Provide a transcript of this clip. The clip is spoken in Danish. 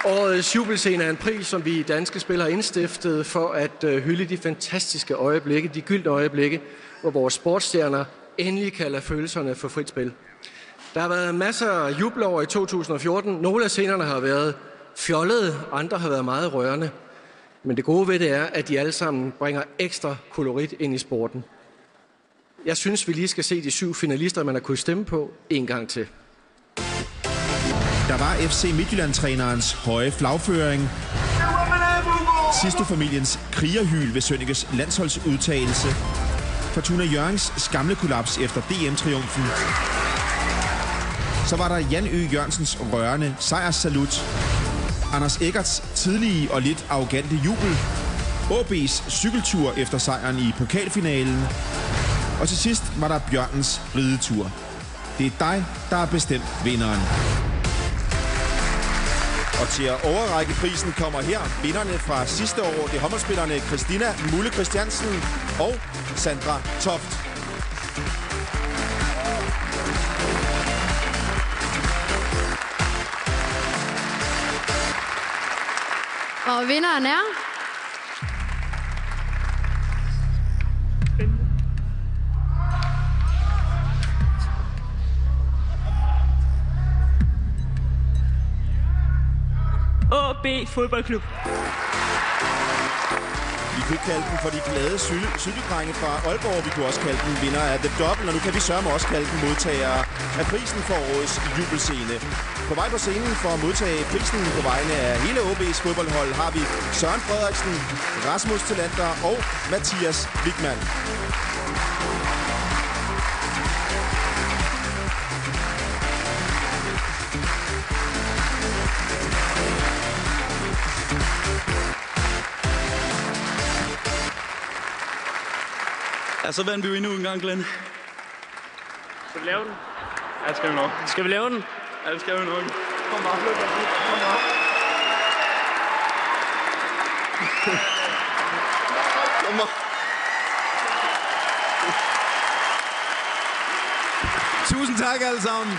Årets jubelscene er en pris, som vi danske spillere har indstiftet for at hylde de fantastiske øjeblikke, de gyldne øjeblikke, hvor vores sportsstjerner endelig kan lade følelserne for frit spil. Der har været masser af jubelår i 2014. Nogle af scenerne har været fjollede, andre har været meget rørende. Men det gode ved det er, at de alle sammen bringer ekstra kolorit ind i sporten. Jeg synes, vi lige skal se de 7 finalister, man har kunnet stemme på, en gang til. Der var FC Midtjylland-trænerens høje flagføring. Sisto-familiens krigerhyl ved Sønnekes landsholdsudtagelse. Fortuna Hjørrings skamlekollaps efter DM-triumfen. Så var der Jan Ø. Jørgensens rørende sejrssalut. Anders Eggerts tidlige og lidt arrogante jubel. AaB's cykeltur efter sejren i pokalfinalen. Og til sidst var der Bjørnens ridetur. Det er dig, der har bestemt vinderen. Og til at overrække prisen kommer her vinderne fra sidste år. Det er håndboldspillerne Christina Mulle Christiansen og Sandra Toft. Og vinderen er... AaB Fodboldklub. Vi kunne kalde den for de glade cykeldrenge fra Aalborg. Vi kunne også kalde den vinder af The Double, og nu kan vi sørge også kalde den modtagere af prisen for årets jubelscene. På vej på scenen for at modtage prisen på vegne af hele AaB's fodboldhold har vi Søren Frederiksen, Rasmus Tillander og Mathias Wigman. Ja, så vandt vi jo endnu en gang, Glenn. Skal vi lave den? Ja, det skal vi nok. Skal vi lave den? Ja, det skal vi nok. Kom bare, kom bare. Kom bare. Tusind tak alle sammen.